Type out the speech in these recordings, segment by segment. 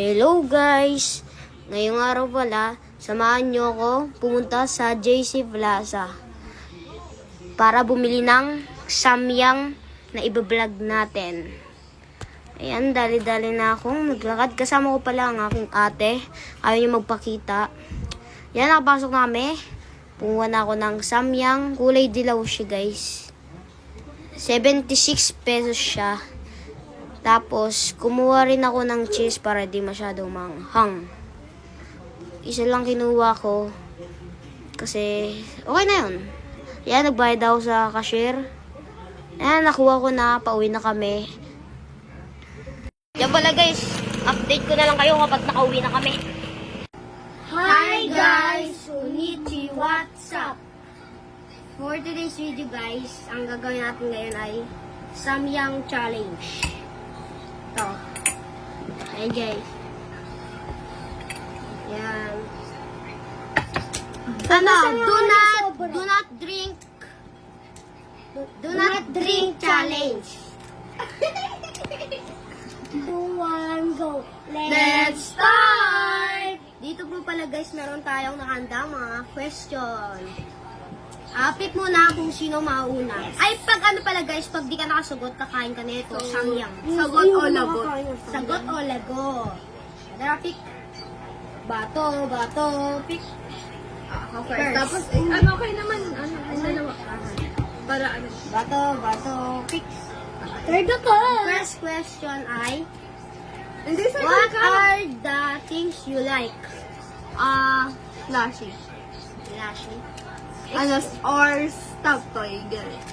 Hello guys! Ngayong araw pala, samahan nyo ako pumunta sa JC Plaza para bumili ng samyang na ibablog natin. Ayan, dali-dali na akong naglakad. Kasama ko pala ang aking ate. Ayaw niya magpakita. Yan, nakapasok na kami. Pumuha na ako ng samyang. Kulay dilaw siya guys. 76 pesos siya. Tapos, kumuha rin ako ng cheese para di masyadong manghang. Isa lang kinuha ko. Kasi, okay na yun. Yan, nagbayad ako sa cashier. Yan, nakuha ko na. Pauwi na kami. Yan pala guys. Update ko na lang kayo kapag nakauwi na kami. Hi guys! Sunichi, what's up? For today's video guys, ang gagawin natin ngayon ay Samyang Challenge. Ito. Ayan guys. Yan. Ano? Do not drink challenge. 2, 1, go. Let's start! Dito po pala guys, meron tayong nakandang mga question. Pick muna kung sino mauna. Ay, pag ano pala guys, pag di ka nakasagot, kakain ka nito. Samyang. Sagot o lagot? Sagot o lagot. Tara, pick. Bato, pick. Ako first. Tapos, ano okay naman? Ano dalawa? Para ano? Bato, pick. Third ako. First question ay, Hindi sa what are the things you like? Lashy. Lashy. Ano, or stuffed toy. Ganun.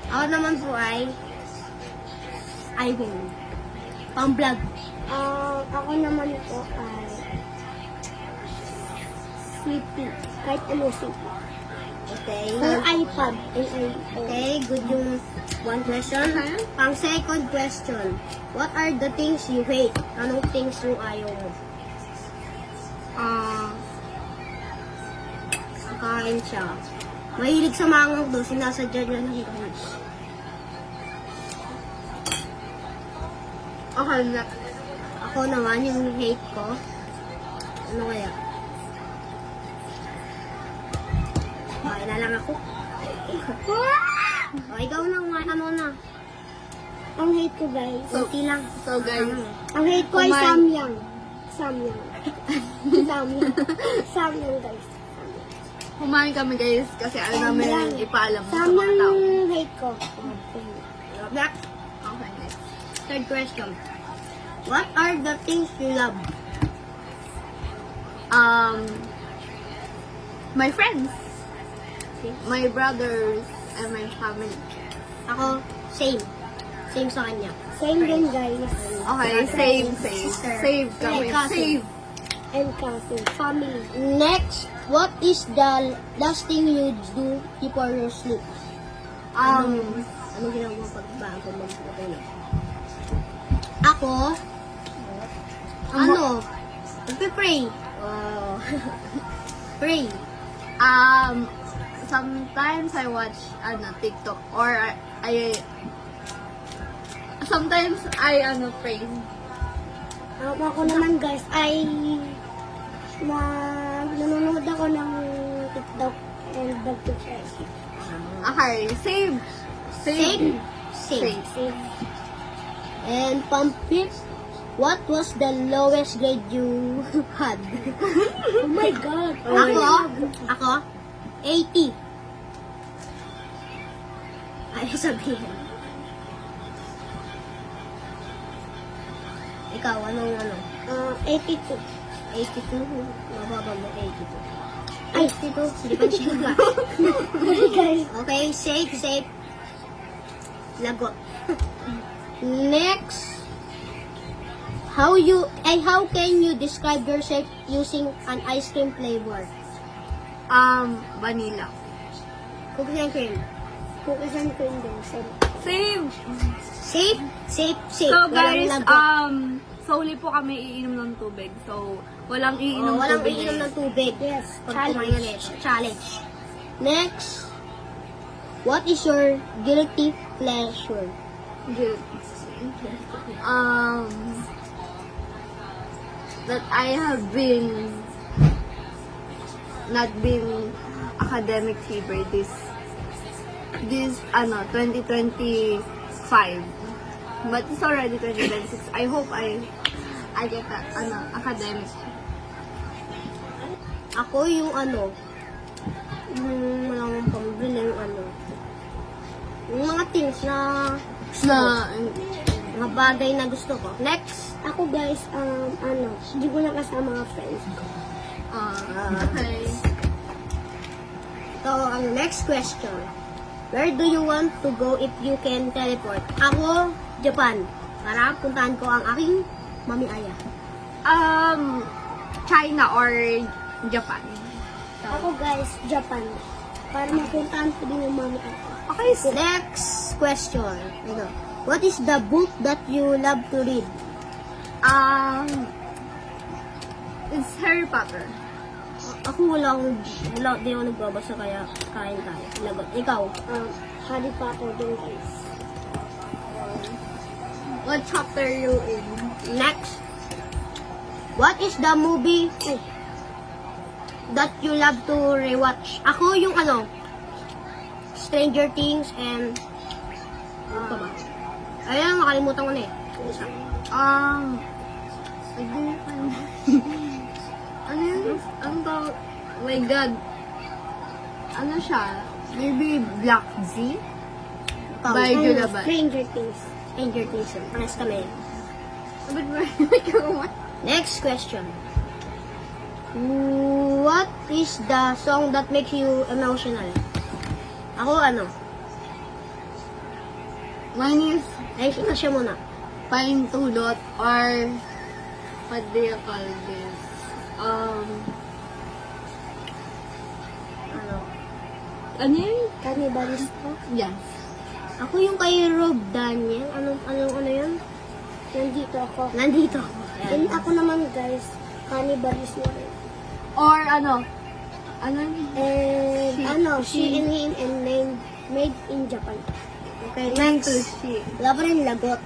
Ako naman po ay iPhone. Pang-vlog. Ako naman po ay sleepy. Kahit ano sleepy. Okay. Or iPad. Okay, good yung one question. Pang second question. What are the things you hate? Anong things yung ayaw mo? Kakain siya. Mahilig sa mangang do. Sinasadya niya ng guys. Okay na. Ako naman, yung hate ko. Ano kaya? Okay na lang ako. O, ikaw na. Ano na? Ang hate ko guys. Kunti lang. So guys, Ano? ang hate ko ay Kumain. Samyang guys. Kumain kami guys kasi alam namin ipaalam mo sa mga Samyang tao. yung hate ko. Next. Okay, next. Third question. What are the things you love? My friends, my brothers, and my family. Ako, same. Same sa kanya. Same din guys. Okay, save. Sister. Save kami. Like cousin. Save. And cousin. Family. Next, what is the last thing you do before you sleep? Ano ginagawa pag bago magpapatulog? Ako, nagpe-pray. Oh. Pray. Sometimes I watch TikTok or sometimes I pray. Ako naman guys ay nanonood ako ng TikTok and vlog pictures. Okay, save. Save. And pang-fifth, what was the lowest grade you had? Oh my God. Ako, 80. Ay, sabihin. Ikaw, anong 82. 82? Mababa mo, 82. 82? Hindi pa siya. Guys. Okay, safe. Lagot. Next, how can you describe yourself using an ice cream flavor? Vanilla. Cookies and cream. Cookies and cream din. Save. Safe. So guys, Walang lagot. solely po kami iinom ng tubig. So, walang iinom Walang tubig. iinom ng tubig. Yes. Pag kumain ulit. Challenge. Next, what is your guilty pleasure? Good. that I have been not been academic fever this 2025. But it's already 2026. I hope I get that academic. Ako yung walang pambili yung yung mga things na, mga bagay na gusto ko. Next, Ako guys, hindi ko na kasama mga friends ko. Okay. so, ang next question. Where do you want to go if you can teleport? Ako, Japan. Para puntahan ko ang aking mami aya. China or Japan. Ako guys, Japan. Para mapuntahan ko din yung mami ako. Okay, next question. What is the book that you love to read? It's Harry Potter. Ako di ako nagbabasa kaya kain tayo. Lagot. Ikaw? Harry Potter din guys. What chapter you in? Next. What is the movie that you love to rewatch? Ako yung Stranger Things and ano pa ba? Ayun, nakalimutan ko na eh. Isa. Ano yun? Ano to? Oh my God. Ano siya? Maybe Black Z? By Julia Ba? Stranger Things. Stranger Things yun. Pares kami. But why? Next question. What is the song that makes you emotional? Ako Mine is ay siya muna. Pine Tulot or what do you call this? Ano yun? Cannibalista. Yes. Ako yung kay Rob Daniel. Ano yun? Nandito ako. Nandito ako. And ako naman guys, Cannibalist na rin. Or ano yun? And she and him and named made in Japan. Okay, next. Sushi. Wala pa rin lagot.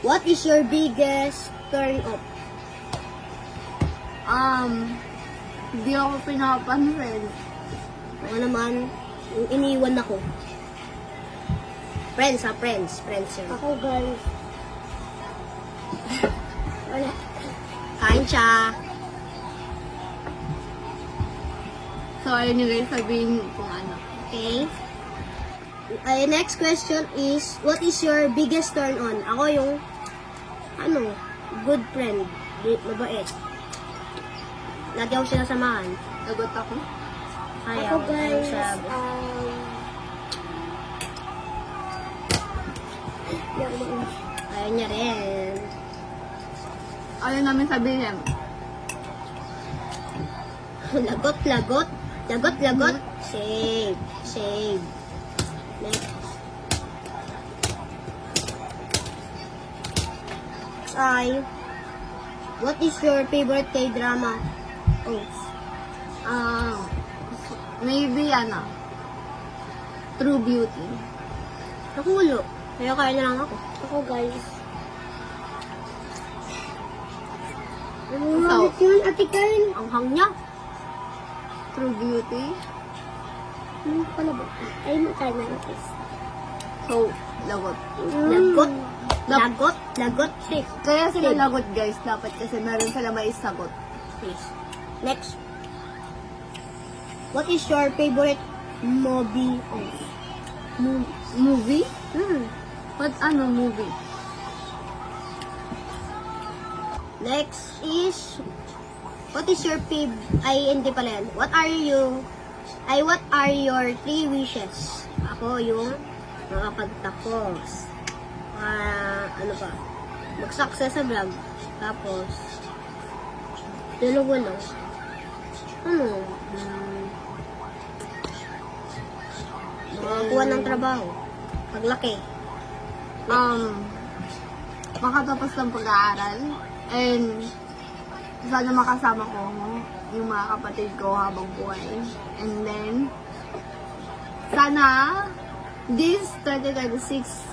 What is your biggest turn off? Hindi ako pinapansin. Ako naman, yung iniwan ako. Friends yun. Ako guys. Wala. Kain siya. So, ayun yung guys, sabihin kung ano. Okay. Next question is, what is your biggest turn on? Ako yung, good friend. Mabait. Lagi ako sinasamahan. Lagot ako. Ayaw. Ako guys, sabi. Ayaw niya rin. Ayaw namin sabihin. Lagot. Save. Next. What is your favorite K-drama? Maybe True Beauty. Nakulo. Kaya kaya na lang ako. Ako guys. So, Yun, Ate Karen. Ang hang niya. True Beauty. Ano pala ba? Ay, tayo na guys. So, lagot. Lagot. Save. Kaya sila lagot guys, dapat kasi meron sila may sagot. Please. Next. What is your favorite movie? Movie? What movie? Next is, what is your hindi pala yan. What are your 3 wishes? Ako yung makapagtapos. Mag-success sa vlog. Tapos, dalawa. Makakuha ng trabaho. Paglaki. Makatapos ng pag-aaral and sana makasama ko yung mga kapatid ko habang buhay. And then, sana this 2026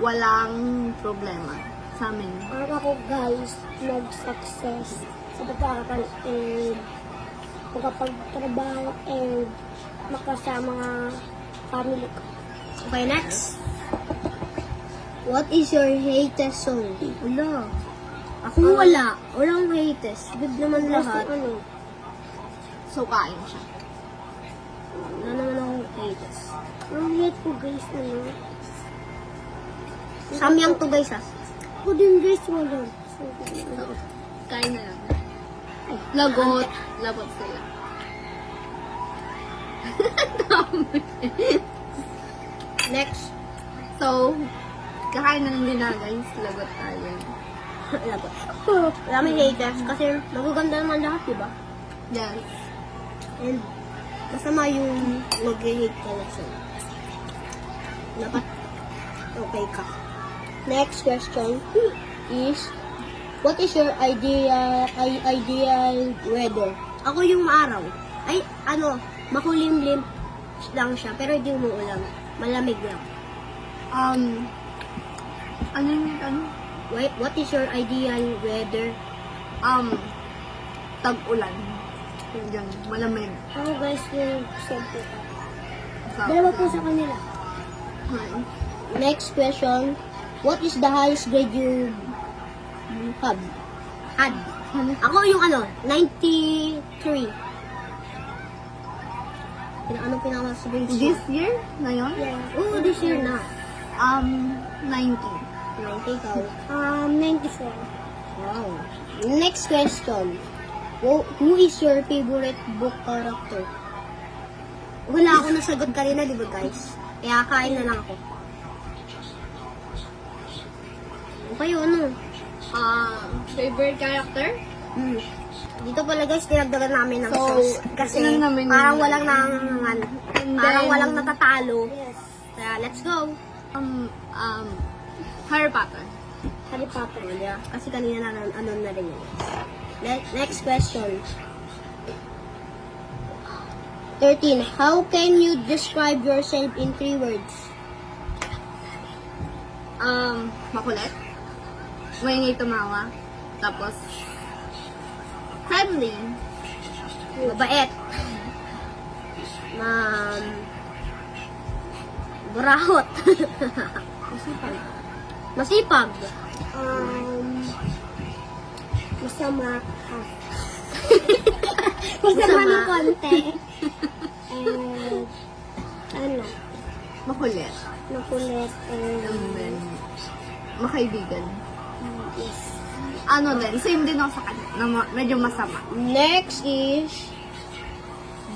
walang problema sa amin? Ako guys, nag-success sa pag-aaral and makapagtrabaho and makasama mga family ko. Okay, next. What is your hatest song? Wala. Ako wala. Walang hatest. Good naman lahat. Ano? So, kain siya. Wala naman akong hatest. Ang hate ko guys, ano? Samyang to guys ah. Ako din guys, wala. Kain na lang. Lagot. Lagot sila. Next. So, kakain na lang din na guys. Lagot tayo. Lagot. Wala may haters kasi magaganda naman lahat, diba? Yes. And masama yung mag-hate ka na siya. Dapat okay ka. Next question is, what is your ideal weather? Ako yung maaraw. Ay, makulimlim lang siya, pero hindi umuulan. Malamig lang. Ano yung ano? Wait, what is your ideal weather? Tag-ulan. Yan, malamig. Ako guys, yung siyempre. So, Dalawa po sa kanila. Next question, what is the highest grade you have? Had. Ako yung 93. Ano pinakasabihin ko? This year? Ngayon? Yeah. Oo, this year na. 90. 90 ka. 94. Wow. Next question. Who is your favorite book character? Wala ako nasagot kanina, di ba guys? Kaya kain na lang ako. Okay, ano? Favorite character? Dito pala guys, tinagdagan namin ng So, sauce. Kasi yun namin parang yung- walang parang then- walang natatalo. Yes. Kaya let's go. Harry Potter. Harry Potter. Yeah. Kasi kanina na na rin yun. Next question. 13. How can you describe yourself in 3 words? Makulit. Maingay tumawa. Tapos, friendly. Mabait. Burahot. Masipag. Masama ka. Masama ng konti. And, Makulit. nakulit. And then, makaibigan. Yes. Ano din, same din ako sa kanya. Na medyo masama. Next is,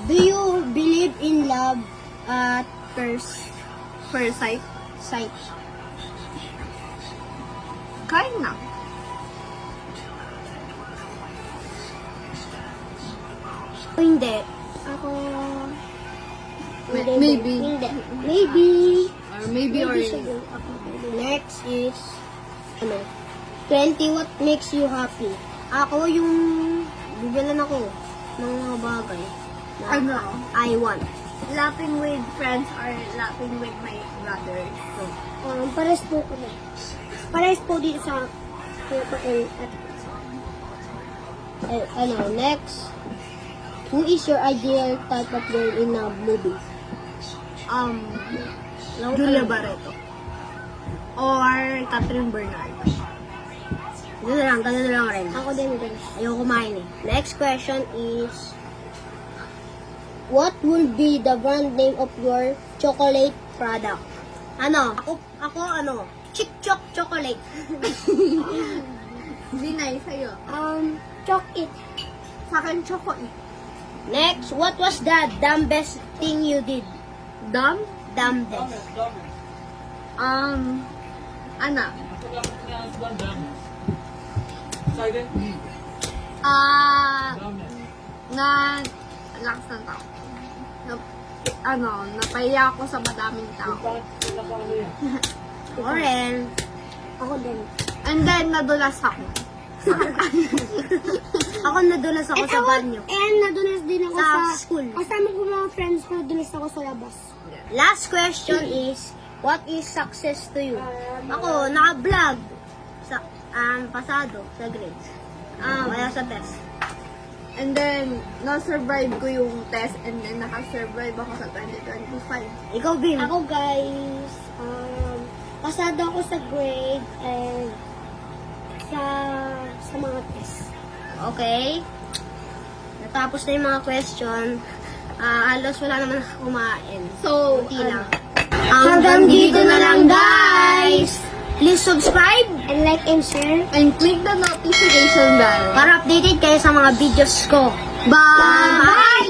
do you believe in love at first First sight. sight? Kain na. O hindi? Ako, Maybe. Hindi. Maybe. Or maybe or... siguro ako. Next is, 20, what makes you happy? Ako yung, bibilan ako ng mga bagay na Ano? I want. Laughing with friends or laughing with my brother. So, Pares po ko na. Pares po dito sa at Next, who is your ideal type of girl in a movie? Julia Barreto. Or Catherine Bernardo. Ganun na lang rin. ako din guys. Ayoko kumain eh. Next question is, what will be the brand name of your chocolate product? Ako Chick Choc Chocolate. Hindi na, sa'yo. Chalk it. Sa akin, choco eh. Next, what was the dumbest thing you did? Dumb? Dumbest. Ana. Lakas ng tao. Napaya ako sa madaming tao. Oren. Ako din. And then, nadulas ako. Ako nadulas ako sa banyo. And nadulas din ako Sa sa school. Kasama ko mga friends ko, nadulas ako sa labas. Last question is, what is success to you? Ako, naka-vlog. pasado sa grades. Kaya sa test. And then, na-survive ko yung test and then naka-survive ako sa 2025. Ikaw, Bim. Ako guys, pasado ako sa grade and sa mga test. Okay. Natapos na yung mga question. Halos wala naman kumain. So, Kunti lang. Hanggang dito na lang, guys! Please subscribe And like and share. and click the notification bell. para updated kayo sa mga videos ko. Bye! Bye!